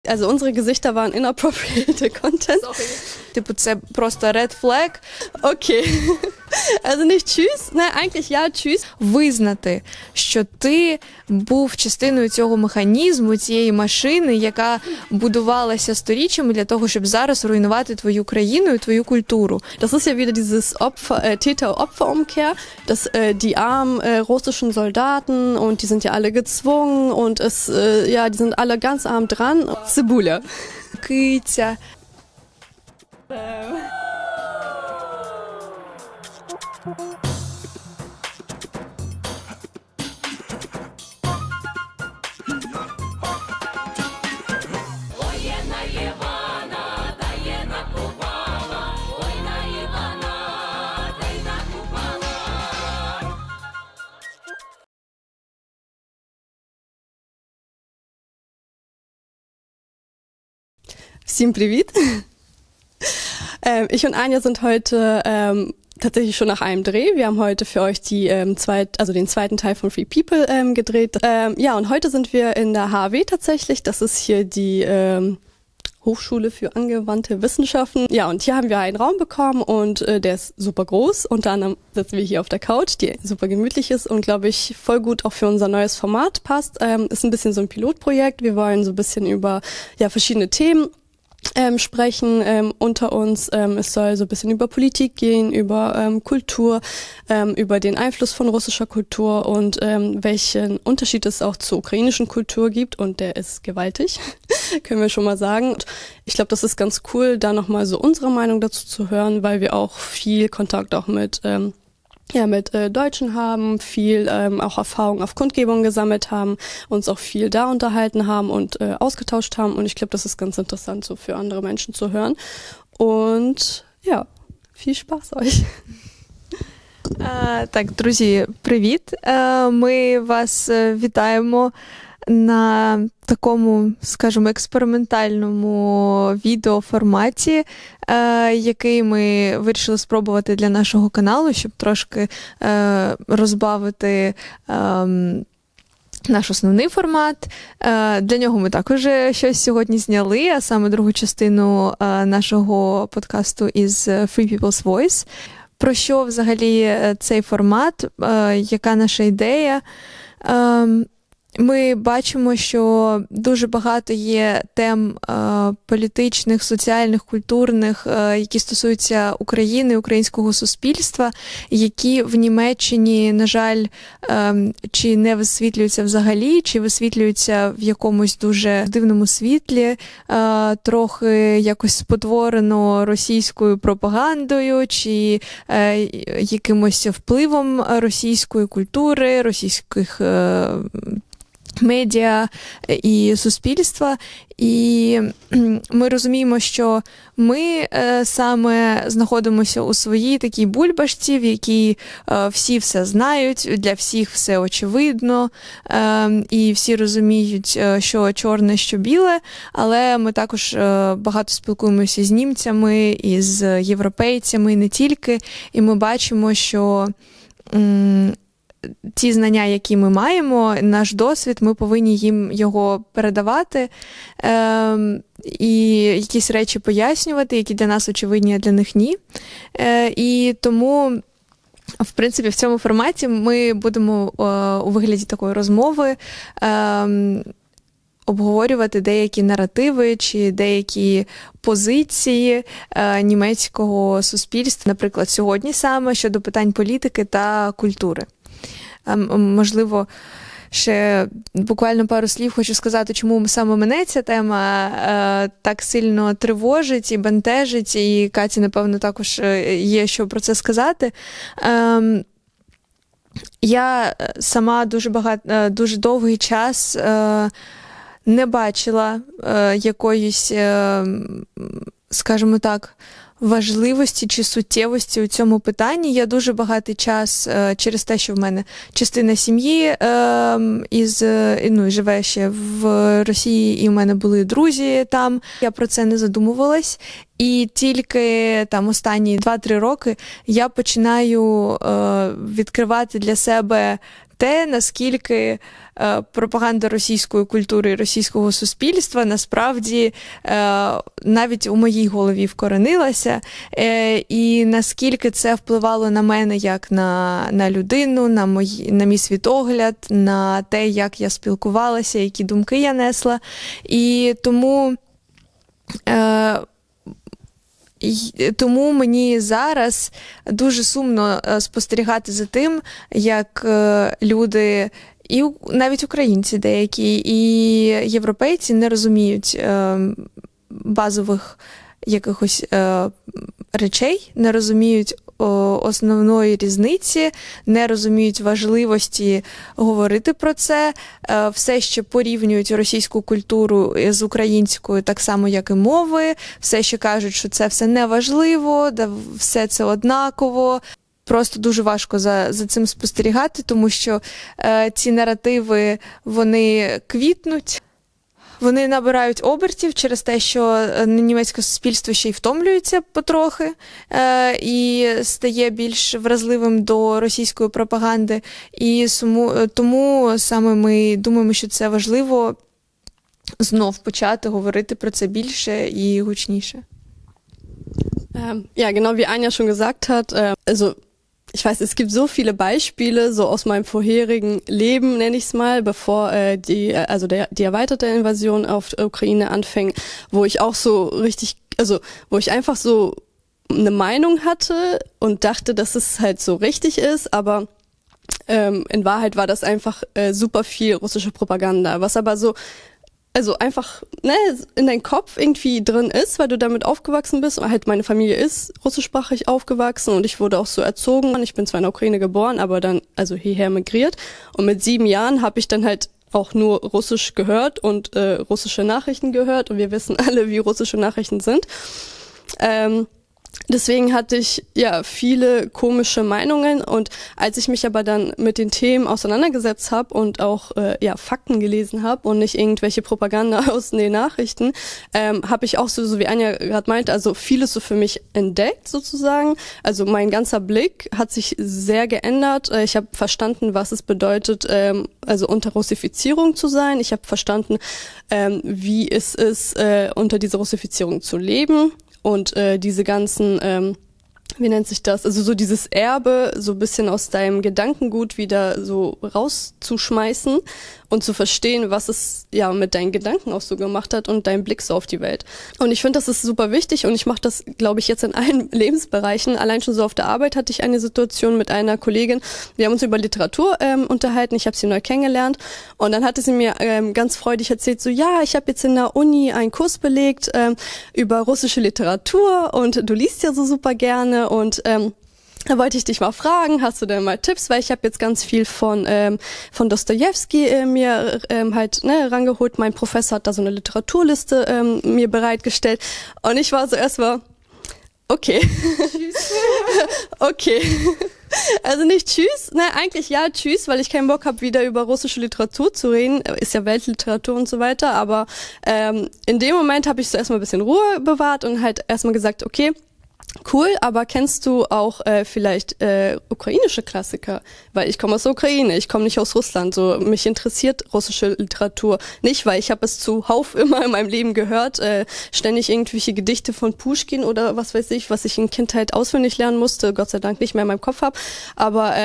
Also unsere Gesichter waren inappropriate Content. Sorry. Типу, це просто red flag. Okay. Also nicht tschüss. Nein, eigentlich ja, tschüss. Визнати, що ти був частиною цього механізму, цієї машини, яка будувалася сторіччями для того, щоб зараз руйнувати твою країну і твою культуру. Das ist ja wieder dieses Täter-Opfer-Umkehr, dass die armen russischen Soldaten und die sind ja alle gezwungen und die sind alle ganz arm dran. Цибуля. Киця. Всем привет! Ich und Anja sind heute tatsächlich schon nach einem Dreh. Wir haben heute für euch den zweiten Teil von Free People gedreht. Und heute sind wir in der HW tatsächlich. Das ist hier die Hochschule für angewandte Wissenschaften. Ja, und hier haben wir einen Raum bekommen und der ist super groß. Unter anderem sitzen wir hier auf der Couch, die super gemütlich ist und, glaube ich, voll gut auch für unser neues Format passt. Ist ein bisschen so ein Pilotprojekt. Wir wollen so ein bisschen über verschiedene Themen sprechen unter uns. Es soll so ein bisschen über Politik gehen, über Kultur, über den Einfluss von russischer Kultur und welchen Unterschied es auch zur ukrainischen Kultur gibt. Und der ist gewaltig, können wir schon mal sagen. Und ich glaube, das ist ganz cool, da nochmal so unsere Meinung dazu zu hören, weil wir auch viel Kontakt auch mit Deutschen haben, viel auch Erfahrung auf Kundgebungen gesammelt haben, uns auch viel da unterhalten haben und ausgetauscht haben. Und ich glaube, das ist ganz interessant so für andere Menschen zu hören. Und ja, viel Spaß euch. Так, друзі, привіт. Ми вас вітаємо на такому, скажімо, експериментальному відеоформаті, який ми вирішили спробувати для нашого каналу, щоб трошки розбавити наш основний формат. Для нього ми також щось сьогодні зняли, а саме другу частину нашого подкасту із Free People's Voice. Про що взагалі цей формат, яка наша ідея? Ми бачимо, що дуже багато є тем політичних, соціальних, культурних, які стосуються України, українського суспільства, які в Німеччині, на жаль, чи не висвітлюються взагалі, чи висвітлюються в якомусь дуже дивному світлі, трохи якось спотворено російською пропагандою, чи якимось впливом російської культури, російських медіа і суспільства. І ми розуміємо, що ми саме знаходимося у своїй такій бульбашці, в якій всі все знають, для всіх все очевидно, і всі розуміють, що чорне, що біле, але ми також багато спілкуємося з німцями, і з європейцями, і не тільки, і ми бачимо, що ті знання, які ми маємо, наш досвід, ми повинні їм його передавати і якісь речі пояснювати, які для нас очевидні, а для них ні. І тому, в принципі, в цьому форматі ми будемо у вигляді такої розмови обговорювати деякі наративи чи деякі позиції німецького суспільства, наприклад, сьогодні саме щодо питань політики та культури. Можливо, ще буквально пару слів хочу сказати, чому саме мене ця тема так сильно тривожить і бентежить, і Каті, напевно, також є що про це сказати. Я сама дуже довгий час не бачила якоїсь, скажімо так, важливості чи суттєвості у цьому питанні. Я дуже багатий час через те, що в мене частина сім'ї живе ще в Росії, і в мене були друзі там. Я про це не задумувалась. І тільки там останні 2-3 роки я починаю відкривати для себе те, наскільки пропаганда російської культури і російського суспільства насправді навіть у моїй голові вкоренилася, і наскільки це впливало на мене як на людину, на мій світогляд, на те, як я спілкувалася, які думки я несла. І тому мені зараз дуже сумно спостерігати за тим, як люди, і навіть українці деякі, і європейці не розуміють базових якихось речей, не розуміють основної різниці, не розуміють важливості говорити про це, все ще порівнюють російську культуру з українською так само, як і мови, все ще кажуть, що це все не важливо, все це однаково. Просто дуже важко за цим спостерігати, тому що ці наративи, вони квітнуть. Вони набирають обертів через те, що німецьке суспільство ще й втомлюється потрохи і стає більш вразливим до російської пропаганди. І тому саме ми думаємо, що це важливо знов почати говорити про це більше і гучніше. Ja, genau wie Anja schon gesagt hat, also ich weiß, es gibt so viele Beispiele, so aus meinem vorherigen Leben, nenne ich es mal, bevor die erweiterte Invasion auf die Ukraine anfing, wo ich auch so richtig, also wo ich einfach so eine Meinung hatte und dachte, dass es halt so richtig ist, aber in Wahrheit war das einfach super viel russische Propaganda, was aber so also einfach in deinem Kopf irgendwie drin ist, weil du damit aufgewachsen bist. Und halt meine Familie ist russischsprachig aufgewachsen und ich wurde auch so erzogen. Ich bin zwar in der Ukraine geboren, aber dann also hierher migriert. Und mit 7 Jahren habe ich dann halt auch nur Russisch gehört und russische Nachrichten gehört. Und wir wissen alle, wie russische Nachrichten sind. Deswegen hatte ich ja viele komische Meinungen und als ich mich aber dann mit den Themen auseinandergesetzt habe und auch Fakten gelesen habe und nicht irgendwelche Propaganda aus den Nachrichten, habe ich auch so wie Anja gerade meinte, also vieles so für mich entdeckt sozusagen. Also mein ganzer Blick hat sich sehr geändert. Ich habe verstanden, was es bedeutet, also unter Russifizierung zu sein. Ich habe verstanden, wie es ist, unter dieser Russifizierung zu leben. Und diese ganzen, wie nennt sich das, also so dieses Erbe so ein bisschen aus deinem Gedankengut wieder so rauszuschmeißen und zu verstehen, was es ja mit deinen Gedanken auch so gemacht hat und deinem Blick so auf die Welt. Und ich finde, das ist super wichtig und ich mache das, glaube ich, jetzt in allen Lebensbereichen. Allein schon so auf der Arbeit hatte ich eine Situation mit einer Kollegin, wir haben uns über Literatur unterhalten, ich habe sie neu kennengelernt und dann hatte sie mir ganz freudig erzählt, so ja, ich habe jetzt in der Uni einen Kurs belegt über russische Literatur und du liest ja so super gerne und da wollte ich dich mal fragen, hast du denn mal Tipps, weil ich habe jetzt ganz viel von Dostojewski mir rangeholt. Mein Professor hat da so eine Literaturliste mir bereitgestellt und ich war so erstmal, okay. Tschüss. Okay. Also nicht tschüss, eigentlich ja tschüss, weil ich keinen Bock habe, wieder über russische Literatur zu reden. Ist ja Weltliteratur und so weiter, aber in dem Moment habe ich so erstmal ein bisschen Ruhe bewahrt und halt erstmal gesagt, okay, cool, aber kennst du auch vielleicht ukrainische Klassiker? Weil ich komme aus der Ukraine, ich komme nicht aus Russland. So mich interessiert russische Literatur nicht, weil ich habe es zuhauf immer in meinem Leben gehört, ständig irgendwelche Gedichte von Puschkin oder was weiß ich, was ich in Kindheit auswendig lernen musste, Gott sei Dank nicht mehr in meinem Kopf habe. Aber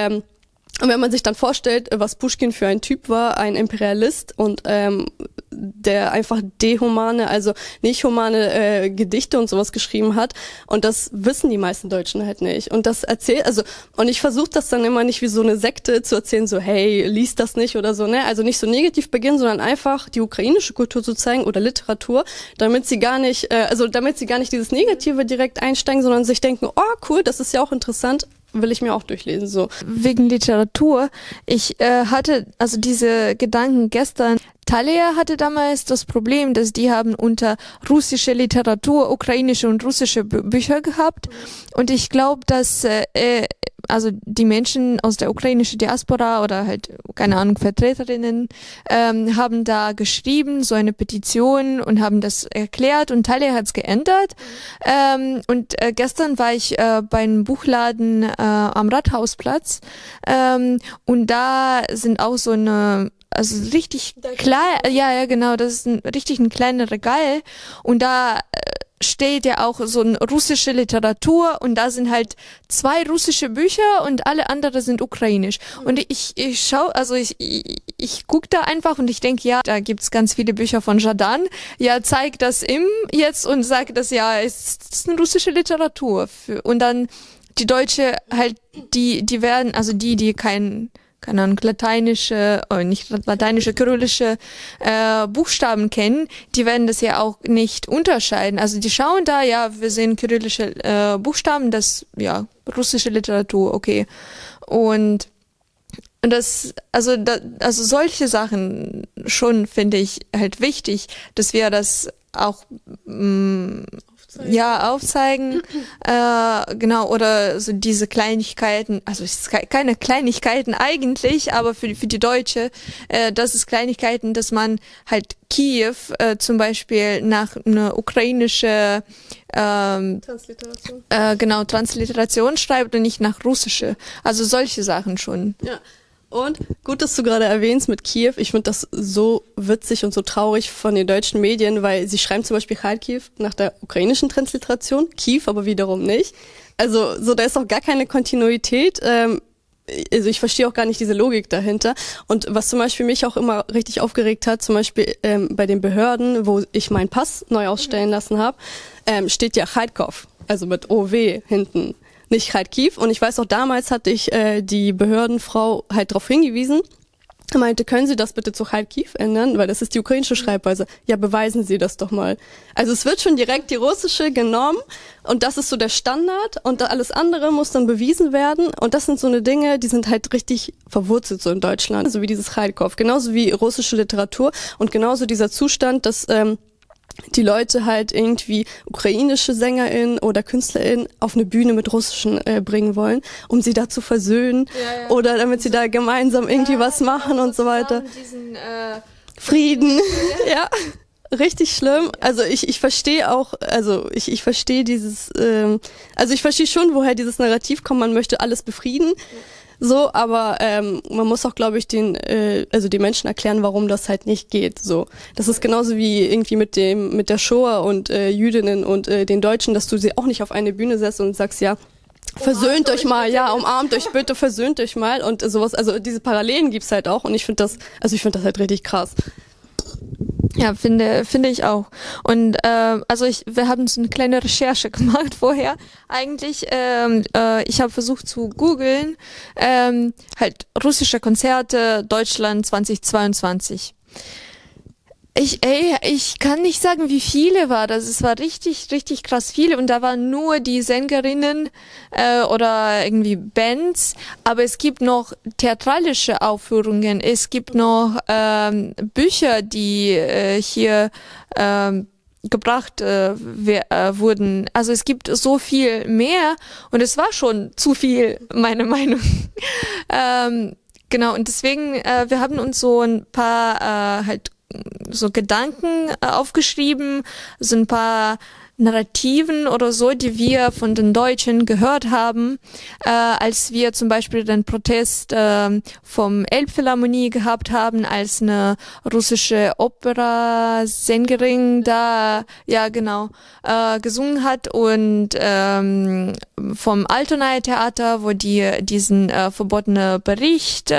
wenn man sich dann vorstellt, was Puschkin für ein Typ war, ein Imperialist und der einfach dehumane, also nicht humane Gedichte und sowas geschrieben hat. Und das wissen die meisten Deutschen halt nicht. Und das erzählt, also, und ich versuche das dann immer nicht wie so eine Sekte zu erzählen, so, hey, lies das nicht oder so, ne? Also nicht so negativ beginnen, sondern einfach die ukrainische Kultur zu zeigen oder Literatur, damit sie gar nicht dieses Negative direkt einsteigen, sondern sich denken, oh, cool, das ist ja auch interessant, will ich mir auch durchlesen, so. Wegen Literatur, ich hatte also diese Gedanken gestern. Thalia hatte damals das Problem, dass die haben unter russische Literatur ukrainische und russische Bücher gehabt. Und ich glaube, dass also die Menschen aus der ukrainischen Diaspora oder halt, keine Ahnung, Vertreterinnen haben da geschrieben, so eine Petition und haben das erklärt und Thalia hat's geändert. Und gestern war ich bei einem Buchladen am Rathausplatz und da sind auch so eine also richtig klar, ja, genau, das ist ein kleiner Regal und da steht ja auch so eine russische Literatur und da sind halt 2 russische Bücher und alle anderen sind ukrainisch. Und ich schaue, also ich gucke da einfach und ich denke, ja, da gibt's ganz viele Bücher von Jadin. Ja, zeig das ihm jetzt und sag das, ja, es ist eine russische Literatur. Und dann die Deutsche halt, die werden, also die keine Ahnung, nicht lateinische, kyrillische Buchstaben kennen, die werden das ja auch nicht unterscheiden. Also die schauen da, ja, wir sehen kyrillische Buchstaben, das, ja, russische Literatur, okay. Und das, also solche Sachen schon finde ich halt wichtig, dass wir das auch aufzeigen, genau, oder so diese Kleinigkeiten, also es ist keine Kleinigkeiten eigentlich, aber für die Deutsche, das ist Kleinigkeiten, dass man halt Kiew zum Beispiel nach einer ukrainische Transliteration schreibt und nicht nach russische, also solche Sachen schon. Ja. Und gut, dass du gerade erwähnst mit Kiew. Ich finde das so witzig und so traurig von den deutschen Medien, weil sie schreiben zum Beispiel Kharkiv nach der ukrainischen Transliteration, Kiew aber wiederum nicht. Also so, da ist auch gar keine Kontinuität. Also ich verstehe auch gar nicht diese Logik dahinter. Und was zum Beispiel mich auch immer richtig aufgeregt hat, zum Beispiel bei den Behörden, wo ich meinen Pass neu ausstellen lassen habe, steht ja Kharkov, also mit OW hinten. Nicht Kharkiv. Und ich weiß auch, damals hatte ich die Behördenfrau halt darauf hingewiesen, meinte, können Sie das bitte zu Kharkiv ändern, weil das ist die ukrainische Schreibweise. Ja, beweisen Sie das doch mal. Also es wird schon direkt die russische genommen und das ist so der Standard und alles andere muss dann bewiesen werden und das sind so eine Dinge, die sind halt richtig verwurzelt so in Deutschland, so wie dieses Kharkov, genauso wie russische Literatur und genauso dieser Zustand, dass die Leute halt irgendwie ukrainische SängerInnen oder KünstlerInnen auf eine Bühne mit Russischen bringen wollen, um sie da zu versöhnen oder damit sie da gemeinsam irgendwie was machen und so weiter. Frieden, ja. Richtig schlimm. Also ich verstehe auch, also ich verstehe dieses, also ich verstehe schon, woher dieses Narrativ kommt, man möchte alles befrieden. So, aber man muss auch, glaube ich, den Menschen erklären, warum das halt nicht geht. So, das ist genauso wie irgendwie mit der Shoah und Jüdinnen und den Deutschen, dass du sie auch nicht auf eine Bühne setzt und sagst, ja, versöhnt euch mal, ja, umarmt euch bitte, versöhnt euch mal und sowas. Also diese Parallelen gibt's halt auch und ich finde das halt richtig krass. Ja, finde ich auch. Und wir haben so eine kleine Recherche gemacht vorher. Eigentlich, ich habe versucht zu googeln, halt russische Konzerte Deutschland 2022. Ich kann nicht sagen, wie viele war das. Es war richtig, richtig krass viele und da waren nur die Sängerinnen oder irgendwie Bands. Aber es gibt noch theatralische Aufführungen. Es gibt noch Bücher, die hier gebracht wurden. Also es gibt so viel mehr und es war schon zu viel, meine Meinung. Genau, und deswegen, wir haben uns so ein paar halt so Gedanken aufgeschrieben, so ein paar Narrativen oder so, die wir von den Deutschen gehört haben, als wir zum Beispiel den Protest vom Elbphilharmonie gehabt haben, als eine russische Operasängerin da, ja genau, gesungen hat und vom Altonaer Theater, wo die diesen verbotenen Bericht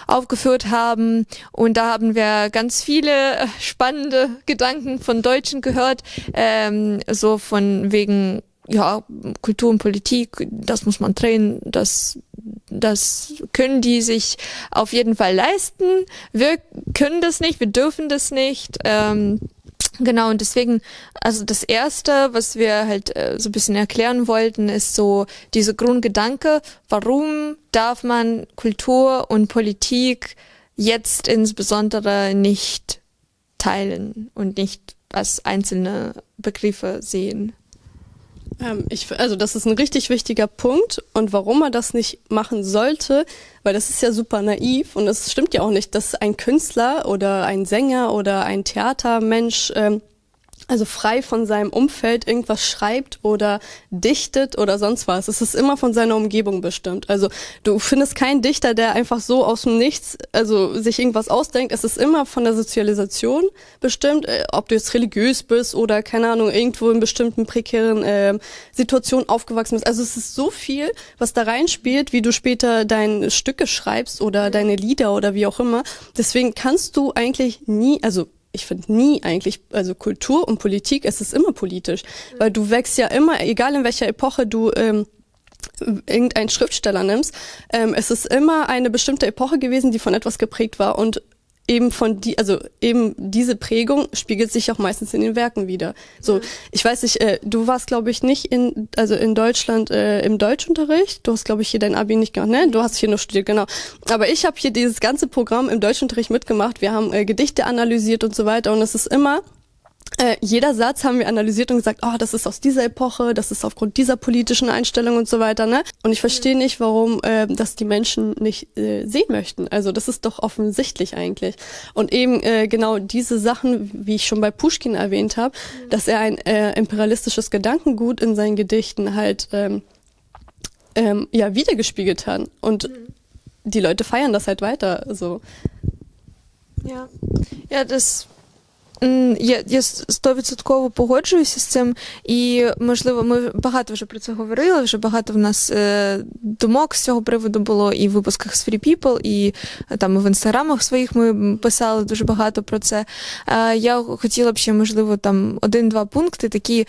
aufgeführt haben und da haben wir ganz viele spannende Gedanken von Deutschen gehört, so von wegen, ja, Kultur und Politik, das muss man trennen, das können die sich auf jeden Fall leisten. Wir können das nicht, wir dürfen das nicht. Genau, und deswegen, also das Erste, was wir halt so ein bisschen erklären wollten, ist so diese Grundgedanke, warum darf man Kultur und Politik jetzt insbesondere nicht teilen und nicht als einzelne Begriffe sehen. Also das ist ein richtig wichtiger Punkt und warum man das nicht machen sollte, weil das ist ja super naiv und es stimmt ja auch nicht, dass ein Künstler oder ein Sänger oder ein Theatermensch also frei von seinem Umfeld irgendwas schreibt oder dichtet oder sonst was. Es ist immer von seiner Umgebung bestimmt. Also du findest keinen Dichter, der einfach so aus dem Nichts, also sich irgendwas ausdenkt. Es ist immer von der Sozialisation bestimmt, ob du jetzt religiös bist oder, keine Ahnung, irgendwo in bestimmten prekären Situationen aufgewachsen bist. Also es ist so viel, was da reinspielt, wie du später deine Stücke schreibst oder deine Lieder oder wie auch immer. Deswegen kannst du eigentlich nie, also ich finde nie eigentlich, also Kultur und Politik, es ist immer politisch, weil du wächst ja immer, egal in welcher Epoche du irgendeinen Schriftsteller nimmst, es ist immer eine bestimmte Epoche gewesen, die von etwas geprägt war und eben eben diese Prägung spiegelt sich auch meistens in den Werken wieder. So, ich weiß nicht, du warst glaube ich nicht in Deutschland im Deutschunterricht. Du hast glaube ich hier dein Abi nicht gemacht, ne? Du hast hier nur studiert, genau. Aber ich habe hier dieses ganze Programm im Deutschunterricht mitgemacht. Wir haben Gedichte analysiert und so weiter und es ist immer jeder Satz haben wir analysiert und gesagt, oh, das ist aus dieser Epoche, das ist aufgrund dieser politischen Einstellung und so weiter, ne? Und ich verstehe nicht, warum das die Menschen nicht sehen möchten. Also das ist doch offensichtlich eigentlich. Und eben genau diese Sachen, wie ich schon bei Puschkin erwähnt habe, dass er ein imperialistisches Gedankengut in seinen Gedichten halt wiedergespiegelt hat. Und die Leute feiern das halt weiter. So. Я 100% погоджуюся з цим, і, можливо, ми багато вже про це говорили, вже багато в нас думок з цього приводу було і в випусках з Free People, і там в інстаграмах своїх ми писали дуже багато про це. Я хотіла б ще, можливо, там 1-2 пункти такі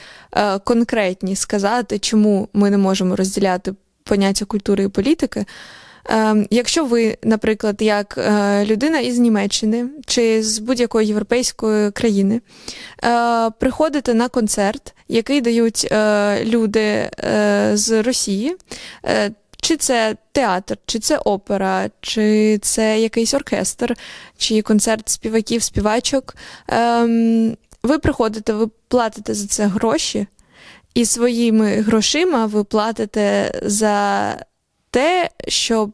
конкретні сказати, чому ми не можемо розділяти поняття культури і політики. Якщо ви, наприклад, як людина із Німеччини чи з будь-якої європейської країни, приходите на концерт, який дають люди з Росії, чи це театр, чи це опера, чи це якийсь оркестр, чи концерт співаків, співачок, ви приходите, ви платите за це гроші, і своїми грошима ви платите за те, щоб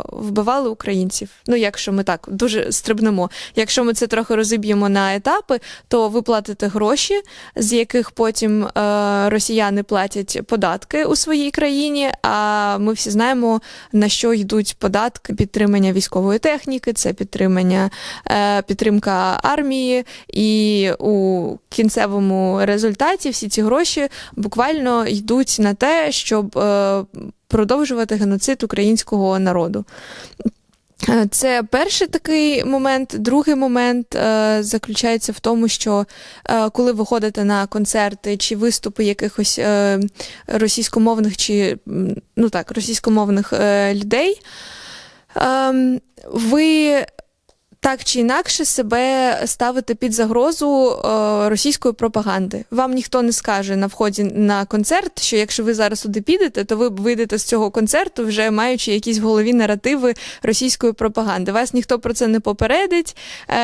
вбивали українців. Ну, якщо ми так дуже стрибнемо. Якщо ми це трохи розіб'ємо на етапи, то ви платите гроші, з яких потім росіяни платять податки у своїй країні, а ми всі знаємо, на що йдуть податки. Підтримання військової техніки, це підтримка армії, і у кінцевому результаті всі ці гроші буквально йдуть на те, щоб продовжувати геноцид українського народу. Це перший такий момент. Другий момент заключається в тому, що коли ви ходите на концерти чи виступи якихось російськомовних чи, російськомовних людей, ви так чи інакше себе ставите під загрозу російської пропаганди. Вам ніхто не скаже на вході на концерт, що якщо ви зараз туди підете, то ви вийдете з цього концерту, вже маючи якісь в голові наративи російської пропаганди. Вас ніхто про це не попередить,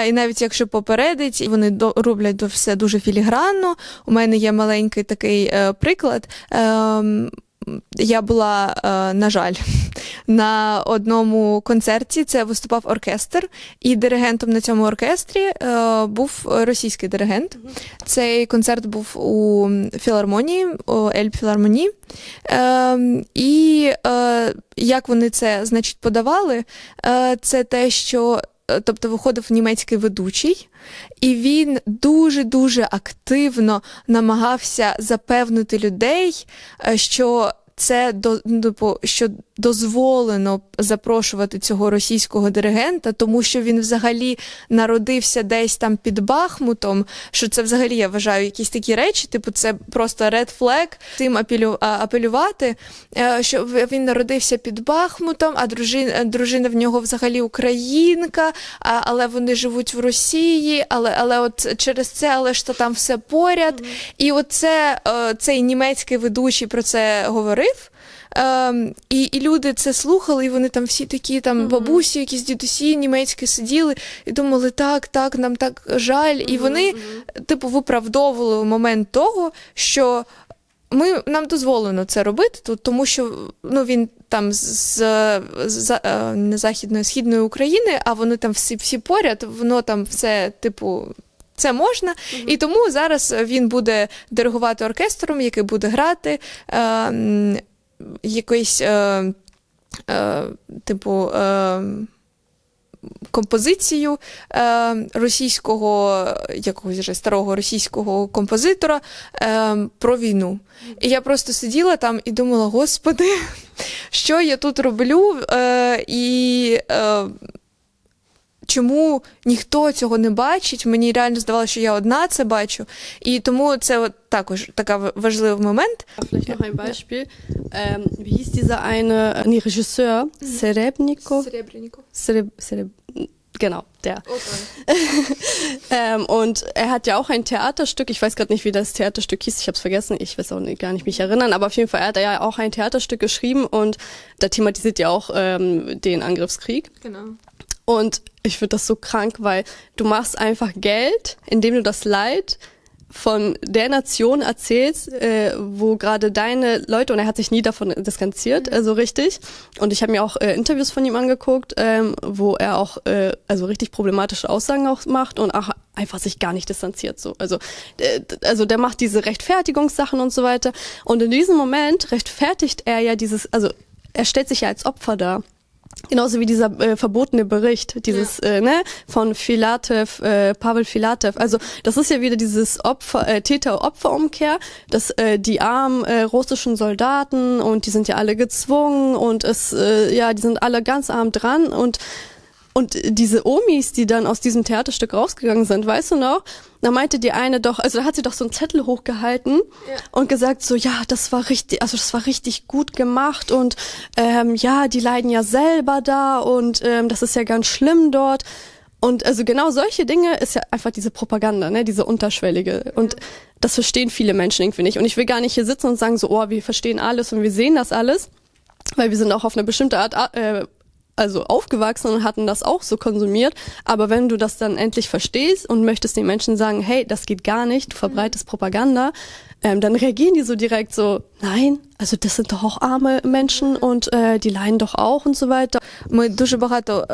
і навіть якщо попередить, вони роблять все дуже філігранно. У мене є маленький такий приклад. Я була, на жаль, на одному концерті, це виступав оркестр, і диригентом на цьому оркестрі був російський диригент. Цей концерт був у філармонії, у Ельб-філармонії. І як вони це, значить, подавали, це те, що тобто виходив німецький ведучий, і він дуже-дуже активно намагався запевнити людей, що це що дозволено запрошувати цього російського диригента, тому що він взагалі народився десь там під Бахмутом, що це взагалі, я вважаю, якісь такі речі, типу це просто red flag, тим апелювати, що він народився під Бахмутом, а дружина в нього взагалі українка, але вони живуть в Росії, але от через це, але ж то там все поряд. І оце, цей німецький ведучий про це говорив, І люди це слухали, і вони там всі такі там бабусі, якісь дідусі німецькі сиділи і думали, так, нам так жаль. І вони, типу, виправдовували момент того, що нам дозволено це робити тут, тому що він там не західної, східної України, а вони там всі поряд, воно там все, типу, це можна. І тому зараз він буде диригувати оркестром, який буде грати якийсь, типу, композицію російського, якогось вже старого російського композитора про війну. І я просто сиділа там і думала, господи, що я тут роблю, і чому ніхто цього не бачить? Мені реально здавалося, що я одна це бачу. І тому це також такий важливий момент. Vielleicht noch ein Beispiel. Wie hieß dieser eine Regisseur? Serebrennikov? Genau, der. Und er hat ja auch ein Theaterstück, ich weiß gerade nicht, wie das Theaterstück hieß, ich habe es vergessen, ich weiß auch nicht, gar nicht mich erinnern, aber auf jeden Fall, er hat ja auch ein Theaterstück geschrieben und da thematisiert ja auch den Angriffskrieg. Genau. Und ich finde das so krank, weil du machst einfach Geld, indem du das Leid von der Nation erzählst, wo gerade deine Leute, und er hat sich nie davon distanziert, also richtig. Und ich habe mir auch Interviews von ihm angeguckt, wo er auch also richtig problematische Aussagen auch macht und auch einfach sich gar nicht distanziert. So. Also der macht diese Rechtfertigungssachen und so weiter. Und in diesem Moment rechtfertigt er ja also er stellt sich ja als Opfer dar. Genauso wie dieser verbotene Bericht, dieses von Filatev, Pavel Filatev. Also das ist ja wieder dieses Täter-Opfer-Umkehr, dass die armen russischen Soldaten, und die sind ja alle gezwungen und die sind alle ganz arm dran, und diese Omis, die dann aus diesem Theaterstück rausgegangen sind, weißt du noch? Da meinte die eine doch, also da hat sie doch so einen Zettel hochgehalten und gesagt so, ja, das war richtig gut gemacht und die leiden ja selber da und das ist ja ganz schlimm dort. Und also genau solche Dinge ist ja einfach diese Propaganda, ne, diese unterschwellige. Und das verstehen viele Menschen irgendwie nicht. Und ich will gar nicht hier sitzen und sagen so, oh, wir verstehen alles und wir sehen das alles, weil wir sind auch auf eine bestimmte Art also aufgewachsen und hatten das auch so konsumiert. Aber wenn du das dann endlich verstehst und möchtest den Menschen sagen, hey, das geht gar nicht, du verbreitest Propaganda, dann reagieren die so direkt so, nein, also das sind doch auch arme Menschen und die leiden doch auch und so weiter. Ми дуже багато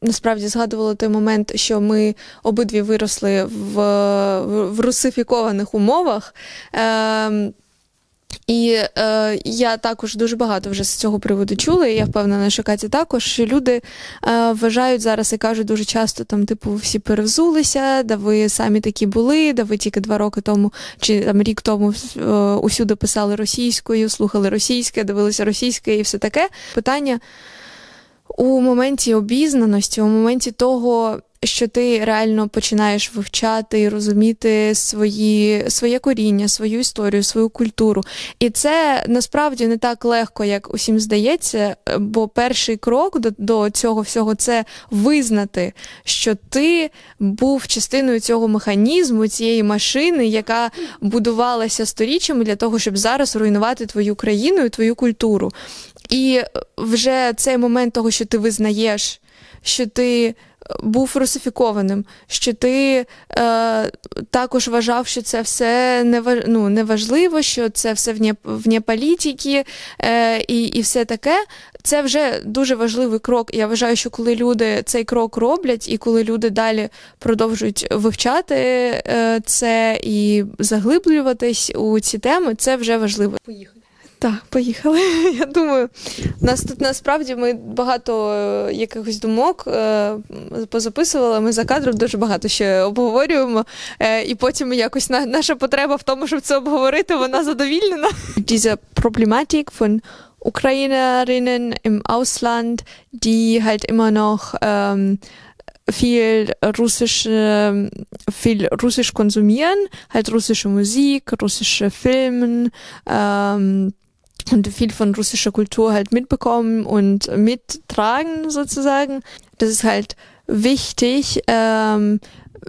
насправді згадували той момент, що ми обидві виросли в русифікованих умовах. І я також дуже багато вже з цього приводу чула, і я впевнена, що Катя також, що люди вважають зараз і кажуть дуже часто, там, типу, всі перевзулися, да ви самі такі були, да ви тільки 2 роки тому, чи там рік тому усюди писали російською, слухали російське, дивилися російське і все таке. Питання у моменті обізнаності, у моменті того, що ти реально починаєш вивчати і розуміти своє коріння, свою історію, свою культуру. І це насправді не так легко, як усім здається, бо перший крок до цього всього – це визнати, що ти був частиною цього механізму, цієї машини, яка будувалася сторіччями для того, щоб зараз руйнувати твою країну і твою культуру. І вже цей момент того, що ти визнаєш, що ти був русифікованим, що ти також вважав, що це все неважливо, що це все вне політики і все таке. Це вже дуже важливий крок. Я вважаю, що коли люди цей крок роблять, і коли люди далі продовжують вивчати це і заглиблюватись у ці теми, це вже важливо. Поїхали. Так, поїхали. Я думаю, у нас тут насправді ми багато якихось думок позаписували, ми за кадром дуже багато ще обговорюємо, і потім якось наша потреба в тому, щоб це обговорити, вона задовільнена. Diese Problematik von Ukrainerinnen im Ausland, die halt immer noch viel Russisch konsumieren, halt russische Musik, russische Filme, und viel von russischer Kultur halt mitbekommen und mittragen sozusagen. Das ist halt wichtig,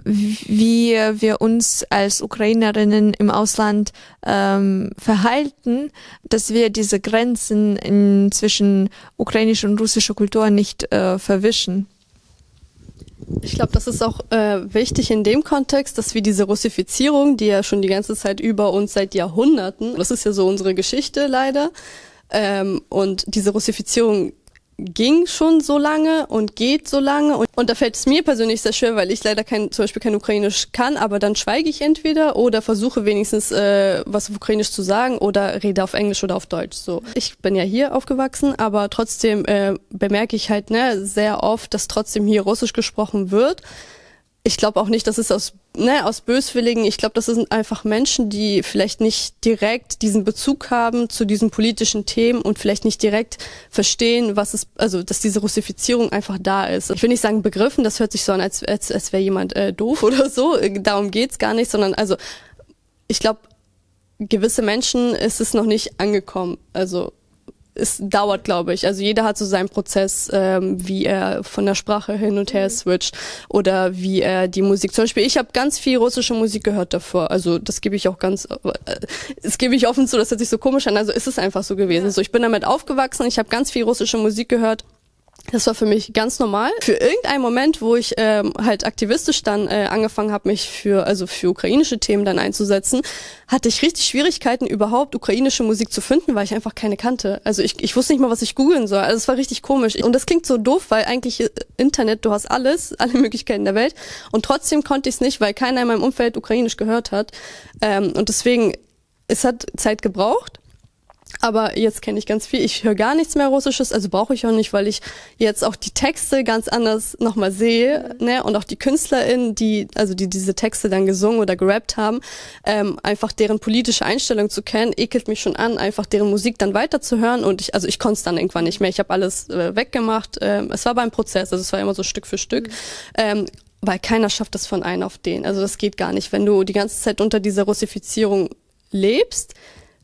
wie wir uns als Ukrainerinnen im Ausland verhalten, dass wir diese Grenzen zwischen ukrainischer und russischer Kultur nicht verwischen. Ich glaube, das ist auch wichtig in dem Kontext, dass wir diese Russifizierung, die ja schon die ganze Zeit über uns seit Jahrhunderten, das ist ja so unsere Geschichte leider, und diese Russifizierung ging schon so lange und geht so lange. Und da fällt es mir persönlich sehr schwer, weil ich leider zum Beispiel kein Ukrainisch kann, aber dann schweige ich entweder oder versuche wenigstens was auf Ukrainisch zu sagen oder rede auf Englisch oder auf Deutsch. So. Ich bin ja hier aufgewachsen, aber trotzdem bemerke ich halt sehr oft, dass trotzdem hier Russisch gesprochen wird. Ich glaube auch nicht, dass es aus Böswilligen, ich glaube, das sind einfach Menschen, die vielleicht nicht direkt diesen Bezug haben zu diesen politischen Themen und vielleicht nicht direkt verstehen, dass diese Russifizierung einfach da ist. Ich will nicht sagen begriffen, das hört sich so an, als wäre jemand doof oder so. Darum geht's gar nicht, sondern also ich glaube, gewisse Menschen ist es noch nicht angekommen. Also es dauert, glaube ich. Also jeder hat so seinen Prozess, wie er von der Sprache hin und her switcht oder wie er die Musik. Zum Beispiel, ich habe ganz viel russische Musik gehört davor. Also das gebe ich auch offen zu, das hört sich so komisch an. Also ist es einfach so gewesen. Ja. So, ich bin damit aufgewachsen, ich habe ganz viel russische Musik gehört. Das war für mich ganz normal. Für irgendeinen Moment, wo ich halt aktivistisch dann angefangen habe, mich für ukrainische Themen dann einzusetzen, hatte ich richtig Schwierigkeiten, überhaupt ukrainische Musik zu finden, weil ich einfach keine kannte. Also ich wusste nicht mal, was ich googeln soll. Also es war richtig komisch. Und das klingt so doof, weil eigentlich Internet, du hast alle Möglichkeiten der Welt. Und trotzdem konnte ich es nicht, weil keiner in meinem Umfeld ukrainisch gehört hat. Und deswegen, es hat Zeit gebraucht. Aber jetzt kenne ich ganz viel. Ich höre gar nichts mehr Russisches, also brauche ich auch nicht, weil ich jetzt auch die Texte ganz anders nochmal sehe, ne? Und auch die KünstlerInnen, die diese Texte dann gesungen oder gerappt haben, einfach deren politische Einstellung zu kennen, ekelt mich schon an, einfach deren Musik dann weiterzuhören. Und ich konnte es dann irgendwann nicht mehr. Ich habe alles weggemacht. Es war beim Prozess, also es war immer so Stück für Stück. Weil keiner schafft das von einem auf den. Also das geht gar nicht. Wenn du die ganze Zeit unter dieser Russifizierung lebst,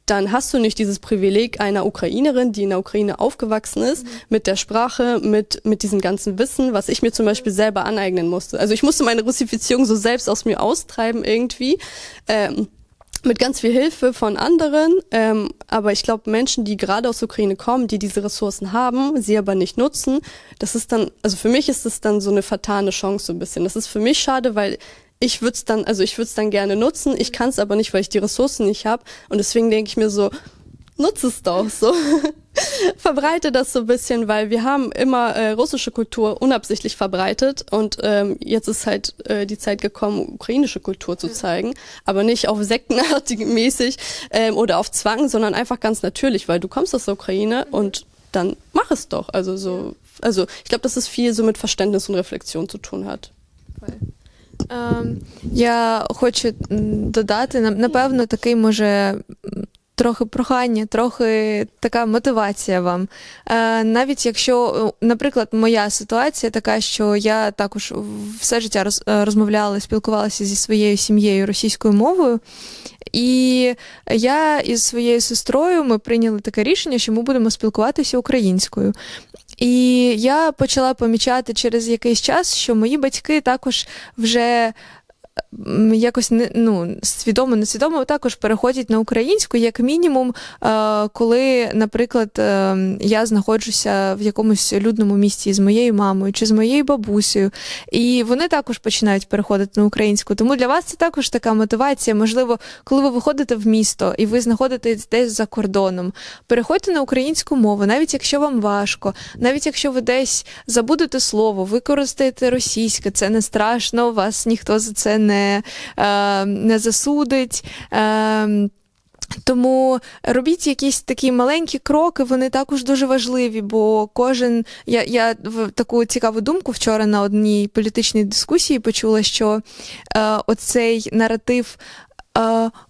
dann hast du nicht dieses Privileg einer Ukrainerin, die in der Ukraine aufgewachsen ist, mit der Sprache, mit diesem ganzen Wissen, was ich mir zum Beispiel selber aneignen musste. Also ich musste meine Russifizierung so selbst aus mir austreiben irgendwie, mit ganz viel Hilfe von anderen. Aber ich glaube, Menschen, die gerade aus der Ukraine kommen, die diese Ressourcen haben, sie aber nicht nutzen, das ist dann, also für mich ist das dann so eine vertane Chance so ein bisschen. Das ist für mich schade, weil ich würde es dann gerne nutzen, ich kann es aber nicht, weil ich die Ressourcen nicht habe. Und deswegen denke ich mir so, nutze es doch so. Verbreite das so ein bisschen, weil wir haben immer russische Kultur unabsichtlich verbreitet und jetzt ist halt die Zeit gekommen, ukrainische Kultur zu zeigen, aber nicht auf sektenartig mäßig oder auf Zwang, sondern einfach ganz natürlich, weil du kommst aus der Ukraine und dann mach es doch. Also ich glaube, dass es viel so mit Verständnis und Reflexion zu tun hat. Я хочу додати, напевно, такий, може, трохи прохання, трохи така мотивація вам. Навіть якщо, наприклад, моя ситуація така, що я також все життя розмовляла, спілкувалася зі своєю сім'єю російською мовою, і я із своєю сестрою, ми прийняли таке рішення, що ми будемо спілкуватися українською. І я почала помічати через якийсь час, що мої батьки також вже якось свідомо-несвідомо також переходять на українську, як мінімум, коли, наприклад, я знаходжуся в якомусь людному місці з моєю мамою чи з моєю бабусею, і вони також починають переходити на українську. Тому для вас це також така мотивація, можливо, коли ви виходите в місто і ви знаходитесь десь за кордоном, переходьте на українську мову, навіть якщо вам важко, навіть якщо ви десь забудете слово, використаєте російське, це не страшно, вас ніхто за це не засудить. Тому робіть якісь такі маленькі кроки, вони також дуже важливі, бо я таку цікаву думку вчора на одній політичній дискусії почула, що оцей наратив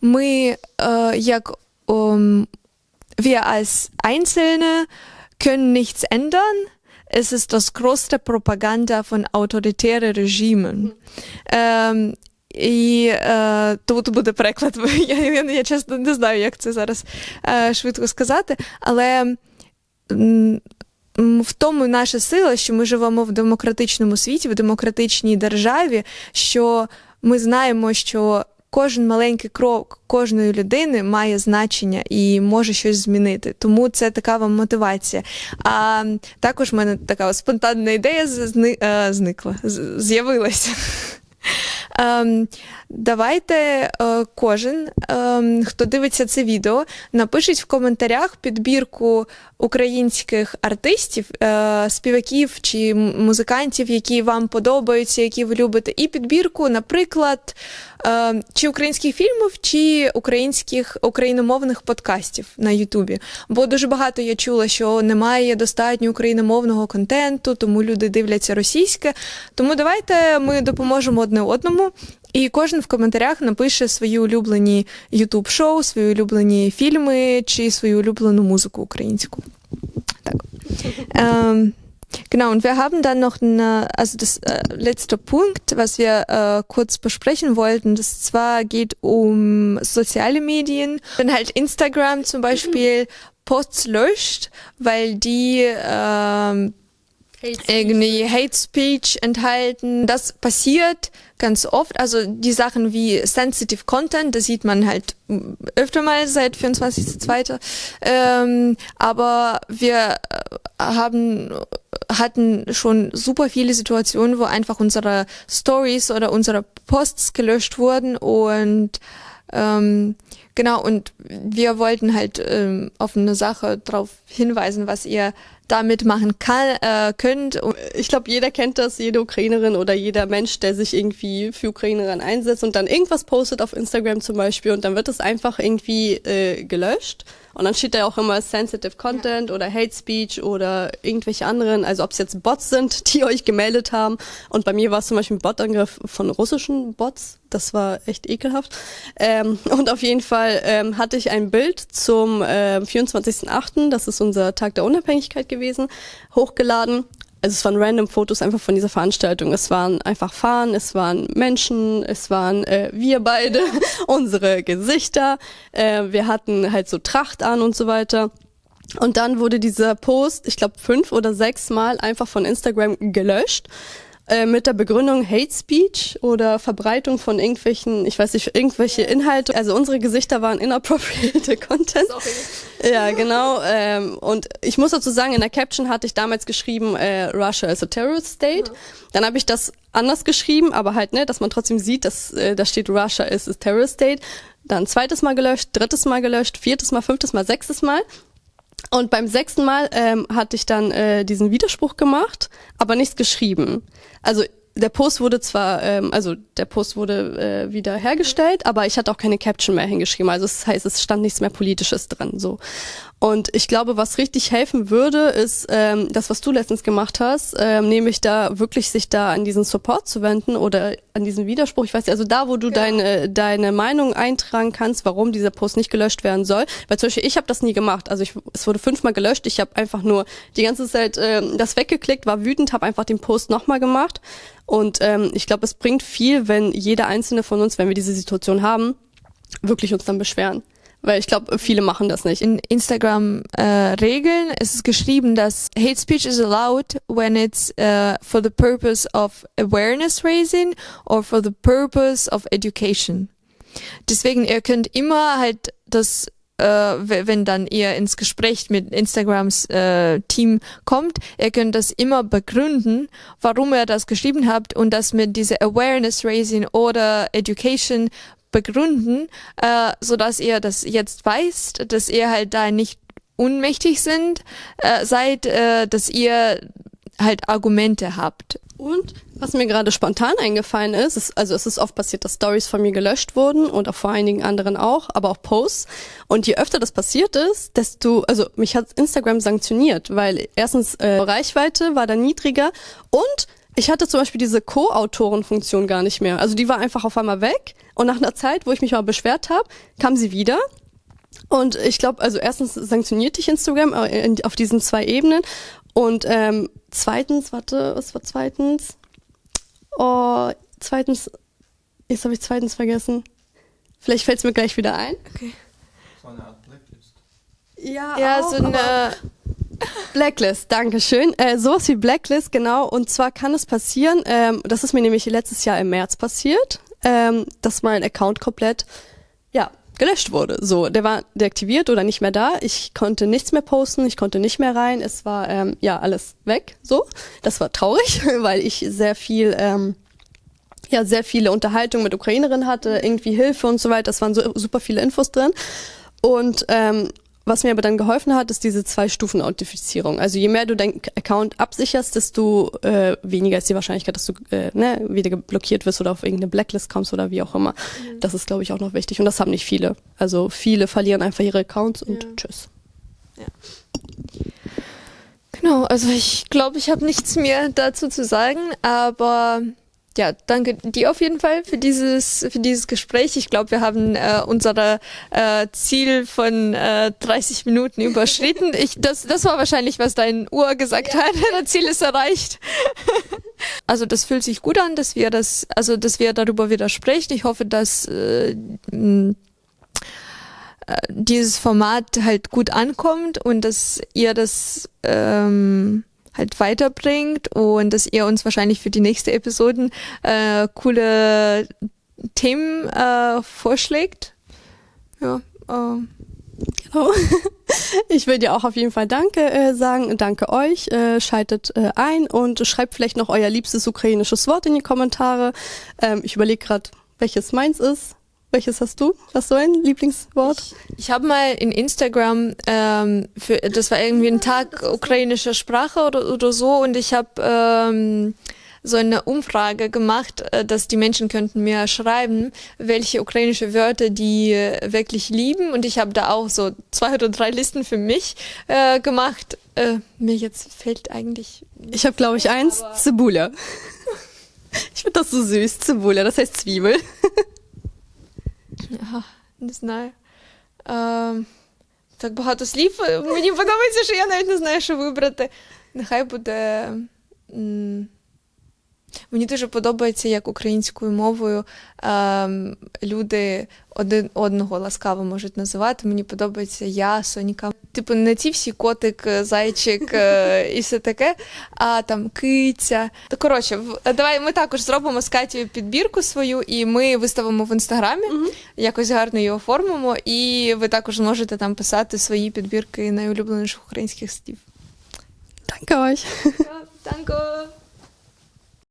ми як wir als Einzelne können nichts ändern, es ist das größte Propaganda von autoritären Regimen. І тут буде переклад, я чесно не знаю, як це зараз швидко сказати, але в тому наша сила, що ми живемо в демократичному світі, в демократичній державі, що ми знаємо, що кожен маленький крок кожної людини має значення і може щось змінити. Тому це така вам мотивація. А також в мене така спонтанна ідея з'явилася. Давайте кожен, хто дивиться це відео, напишіть в коментарях підбірку українських артистів, співаків чи музикантів, які вам подобаються, які ви любите, і підбірку, наприклад, чи українських фільмів, чи україномовних подкастів на Ютубі. Бо дуже багато я чула, що немає достатньо україномовного контенту, тому люди дивляться російське. Тому давайте ми допоможемо одне одному, і кожен в коментарях напише свої улюблені ютуб-шоу, свої улюблені фільми чи свою улюблену музику українську. Так. Genau, und wir haben dann noch das letzte Punkt, was wir kurz besprechen wollten, das zwar geht um soziale Medien, wenn halt Instagram zum Beispiel Posts löscht, weil die irgendwie Hate Speech enthalten. Das passiert ganz oft, also die Sachen wie Sensitive Content, das sieht man halt öfter mal seit 24.02. Aber wir hatten schon super viele Situationen, wo einfach unsere Stories oder unsere Posts gelöscht wurden und genau, und wir wollten halt auf eine Sache drauf hinweisen, was ihr damit machen könnt. Ich glaube, jeder kennt das, jede Ukrainerin oder jeder Mensch, der sich irgendwie für Ukrainerinnen einsetzt und dann irgendwas postet auf Instagram zum Beispiel und dann wird es einfach irgendwie gelöscht. Und dann steht da auch immer Sensitive Content oder Hate Speech oder irgendwelche anderen, also ob es jetzt Bots sind, die euch gemeldet haben. Und bei mir war es zum Beispiel ein Botangriff von russischen Bots. Das war echt ekelhaft. Und auf jeden Fall hatte ich ein Bild zum 24.08., das ist unser Tag der Unabhängigkeit gewesen, hochgeladen. Also es waren random Fotos einfach von dieser Veranstaltung. Es waren einfach Fahnen, es waren Menschen, es waren wir beide, unsere Gesichter. Wir hatten halt so Tracht an und so weiter. Und dann wurde dieser Post, ich glaube 5 oder 6 Mal einfach von Instagram gelöscht. Mit der Begründung Hate Speech oder Verbreitung von irgendwelchen, ich weiß nicht, irgendwelche Inhalte. Also unsere Gesichter waren inappropriate Content. Sorry. Ja, genau. Und ich muss dazu sagen, in der Caption hatte ich damals geschrieben, Russia is a terrorist state. Ja. Dann habe ich das anders geschrieben, aber halt, ne, dass man trotzdem sieht, dass da steht Russia is a terrorist state. Dann 2. Mal gelöscht, 3. Mal gelöscht, 4. Mal, 5. Mal, 6. Mal. Und beim 6. Mal hatte ich dann diesen Widerspruch gemacht, aber nichts geschrieben. Also der Post wurde zwar, wieder hergestellt, aber ich hatte auch keine Caption mehr hingeschrieben. Also das heißt, es stand nichts mehr Politisches drin. So. Und ich glaube, was richtig helfen würde, ist das, was du letztens gemacht hast, nämlich da wirklich sich da an diesen Support zu wenden oder an diesen Widerspruch. Ich weiß nicht, also da, wo du deine Meinung eintragen kannst, warum dieser Post nicht gelöscht werden soll. Weil zum Beispiel, ich habe das nie gemacht. Also es wurde 5 Mal gelöscht. Ich habe einfach nur die ganze Zeit das weggeklickt, war wütend, habe einfach den Post nochmal gemacht. Und ich glaube, es bringt viel, wenn jeder einzelne von uns, wenn wir diese Situation haben, wirklich uns dann beschweren. Weil ich glaube, viele machen das nicht. In Instagram-Regeln ist es geschrieben, dass Hate Speech is allowed when it's for the purpose of awareness raising or for the purpose of education. Deswegen, ihr könnt immer halt das wenn dann ihr ins Gespräch mit Instagrams Team kommt, ihr könnt das immer begründen, warum ihr das geschrieben habt und das mit dieser Awareness Raising oder Education begründen, sodass ihr das jetzt weißt, dass ihr halt da nicht unmächtig seid, dass ihr halt Argumente habt. Und was mir gerade spontan eingefallen ist, es ist oft passiert, dass Stories von mir gelöscht wurden und auch vor einigen anderen auch, aber auch Posts. Und je öfter das passiert ist, mich hat Instagram sanktioniert, weil erstens Reichweite war dann niedriger und ich hatte zum Beispiel diese Co-Autoren-Funktion gar nicht mehr. Also die war einfach auf einmal weg und nach einer Zeit, wo ich mich mal beschwert habe, kam sie wieder. Und ich glaube, also erstens sanktioniert dich Instagram auf diesen 2 Ebenen. Und zweitens, was war zweitens? Oh, zweitens, jetzt habe ich zweitens vergessen. Vielleicht fällt es mir gleich wieder ein. Okay. So eine Art Blacklist. Ja, auch, so eine... Blacklist, danke schön. Sowas wie Blacklist, genau. Und zwar kann es passieren, das ist mir nämlich letztes Jahr im März passiert, dass mein Account komplett, ja, gelöscht wurde. So, der war deaktiviert oder nicht mehr da. Ich konnte nichts mehr posten, ich konnte nicht mehr rein. Es war, ja, alles weg. So, das war traurig, weil ich sehr viel, sehr viele Unterhaltungen mit Ukrainerinnen hatte, irgendwie Hilfe und so weiter. Das waren so super viele Infos drin. Und was mir aber dann geholfen hat, ist diese 2-Stufen-Authentifizierung. Also je mehr du deinen Account absicherst, desto weniger ist die Wahrscheinlichkeit, dass du wieder blockiert wirst oder auf irgendeine Blacklist kommst oder wie auch immer. Das ist, glaube ich, auch noch wichtig. Und das haben nicht viele. Also viele verlieren einfach ihre Accounts und tschüss. Ja. Genau, also ich glaube, ich habe nichts mehr dazu zu sagen, aber ja, danke dir auf jeden Fall für dieses Gespräch. Ich glaube, wir haben unser Ziel von 30 Minuten überschritten. Das war wahrscheinlich, was dein Uhr gesagt hat. Das Ziel ist erreicht. Also das fühlt sich gut an, dass wir darüber wieder sprechen. Ich hoffe, dass dieses Format halt gut ankommt und dass ihr das halt weiterbringt und dass ihr uns wahrscheinlich für die nächsten Episoden coole Themen vorschlägt. Ja, genau. Ich will dir auch auf jeden Fall Danke sagen. Danke euch. Schaltet ein und schreibt vielleicht noch euer liebstes ukrainisches Wort in die Kommentare. Ich überlege gerade, welches meins ist. Welches hast du? Hast du ein Lieblingswort? Ich habe mal in Instagram, das war irgendwie ein Tag ukrainischer Sprache oder so, und ich habe so eine Umfrage gemacht, dass die Menschen könnten mir schreiben, welche ukrainische Wörter die wirklich lieben, und ich habe da auch so 2 oder 3 Listen für mich gemacht. Mir jetzt fällt eigentlich... Ich habe, glaube ich, eins, Cebula. Ich finde das so süß, Cebula, das heißt Zwiebel. Ja, не знаю. Так багато слів. Мені подобається, що я навіть не знаю, що вибрати. Нехай буде... Мені дуже подобається, як українською мовою люди один одного ласкаво можуть називати. Мені подобається я, Соніка. Типу не ці всі котик, зайчик і все таке, а там киця. Коротше, давай ми також зробимо з Катєю підбірку свою, і ми виставимо в Інстаграмі, якось гарно її оформимо, і ви також можете там писати свої підбірки найулюбленіших українських слів. Danke euch. Danke.